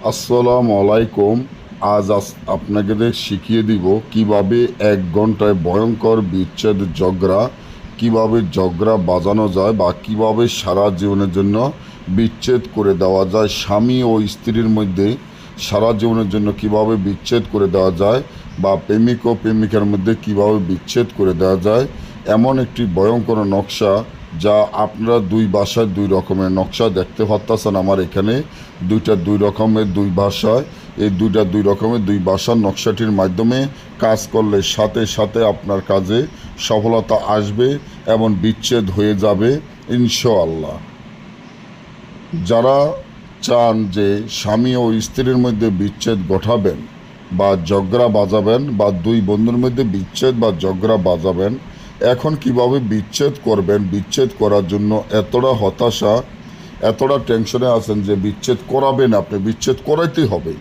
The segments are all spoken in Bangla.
আসসালামু আলাইকুম। আপনাদের শিখিয়ে দিব কিভাবে 1 ঘন্টায় ভয়ঙ্কর বিচ্ছেদ ঝগড়া কিভাবে ঝগড়া বাজানো যায় বা কিভাবে সারা জীবনের জন্য বিচ্ছেদ করে দেওয়া যায়। স্বামী ও স্ত্রীর মধ্যে সারা জীবনের জন্য কিভাবে বিচ্ছেদ করে দেওয়া যায় বা প্রেমিক ও প্রেমিকার মধ্যে কিভাবে বিচ্ছেদ করে দেওয়া যায়, এমন একটি ভয়ঙ্কর নকশা যা আপনারা দুই ভাষায় দুই রকমের নকশা দেখতে পাচ্ছেন। আমার এখানে দুই রকমের দুই ভাষায় এই দুই রকমের দুই ভাষার নকশাটির মাধ্যমে কাজ করলে সাথে সাথে আপনার কাজে সফলতা আসবে এবং বিচ্ছেদ হয়ে যাবে ইনশাআল্লাহ। যারা চান যে স্বামী ও স্ত্রীর মধ্যে বিচ্ছেদ ঘটাবেন বা ঝগড়া বাজাবেন বা দুই বন্ধুর মধ্যে বিচ্ছেদ বা ঝগড়া বাজাবেন, এখন কিভাবে বিচ্ছেদ করবেন, বিচ্ছেদ করার জন্য এতটা হতাশা এতটা টেনশনে আছেন যে বিচ্ছেদ করাবেন, আপনি বিচ্ছেদ করাইতেই হবে।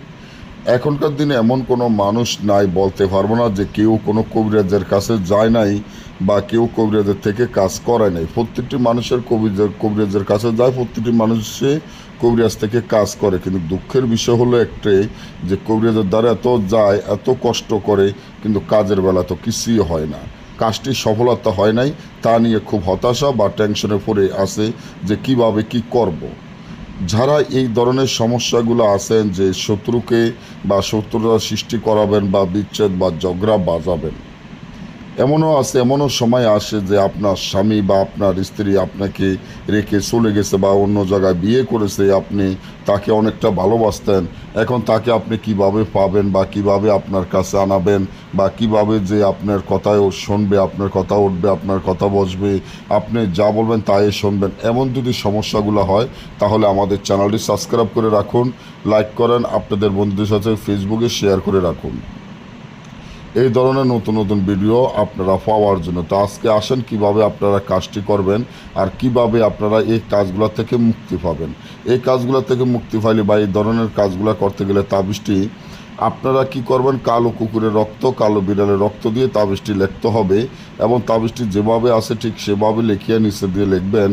এখনকার দিনে এমন কোনো মানুষ নাই, বলতে পারবো না যে কেউ কোনো কবিরাজের কাছে যায় নাই বা কেউ কবিরাজের থেকে কাজ করায় নাই। প্রত্যেকটি মানুষের কবিরাজের কাছে যায়, প্রত্যেকটি মানুষে কবিরাজ থেকে কাজ করে। কিন্তু দুঃখের বিষয় হলো একটাই যে কবিরাজের দ্বারা এত যায়, এত কষ্ট করে, কিন্তু কাজের বেলা তো কিছুই হয় না, কাজটি সফলতা হয় নাই। তা নিয়ে খুব হতাশা বা টেনশনে পড়ে আছে যে কিভাবে কি করব। যারা এই ধরনের সমস্যাগুলো আছেন যে শত্রুকে বা শত্রুতা সৃষ্টি করাবেন বা বিচ্ছেদ বা ঝগড়া বাজাবেন, এমনও সময় আসে যে আপনার স্বামী বা আপনার স্ত্রী আপনাকে রেখে চলে গেছে বা অন্য জায়গায় বিয়ে করেছে, আপনি তাকে অনেকটা ভালোবাসতেন, এখন তাকে আপনি কিভাবে পাবেন বা কিভাবে আপনার কাছে আনাবেন বা কিভাবে যে আপনার কথায় ও শুনবে, আপনার কথা উঠবে, আপনার কথা বসবে, আপনি যা বলবেন তাই শুনবেন। এমন যদি সমস্যাগুলো হয় তাহলে আমাদের চ্যানেলটি সাবস্ক্রাইব করে রাখুন, লাইক করেন, আপনাদের বন্ধুদের সাথে ফেসবুকে শেয়ার করে রাখুন এই ধরনের নতুন নতুন ভিডিও আপনারা পাওয়ার জন্য। তো আজকে আসেন কিভাবে আপনারা কাজটি করবেন আর কিভাবে আপনারা এই কাজগুলো থেকে মুক্তি পাবেন। এই কাজগুলো থেকে মুক্তি পাইলে বা এই ধরনের কাজগুলো করতে গেলে তাবিজটি আপনারা কি করবেন, কালো কুকুরের রক্ত, কালো বিড়ালের রক্ত দিয়ে তাবিজটি লিখতে হবে এবং তাবিজটি যেভাবে আছে ঠিক সেভাবে লিখিয়ে নিচে দিয়ে লিখবেন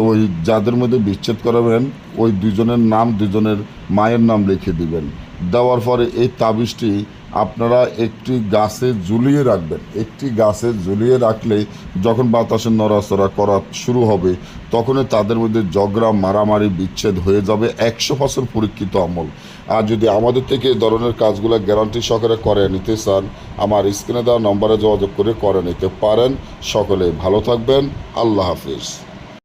ওই যাদের মধ্যে বিচ্ছেদ করাবেন ওই দুজনের নাম, দুজনের মায়ের নাম লিখে দিবেন। দেওয়ার পরে এই তাবিজটি আপনারা একটি গাছে ঝুলিয়ে রাখবেন। একটি গাছে ঝুলিয়ে রাখলে যখন বাতাসে নড়াচড়া করা শুরু হবে তখনই তাদের মধ্যে ঝগড়া, মারামারি, বিচ্ছেদ হয়ে যাবে। 100% পরীক্ষিত আমল। আর যদি আমাদের থেকে এই ধরনের কাজগুলো গ্যারান্টি সহকারে করে নিতে চান, আমার স্ক্রিনে দেওয়া নম্বরে যোগাযোগ করে নিতে পারেন। সকলে ভালো থাকবেন। আল্লাহ হাফিজ।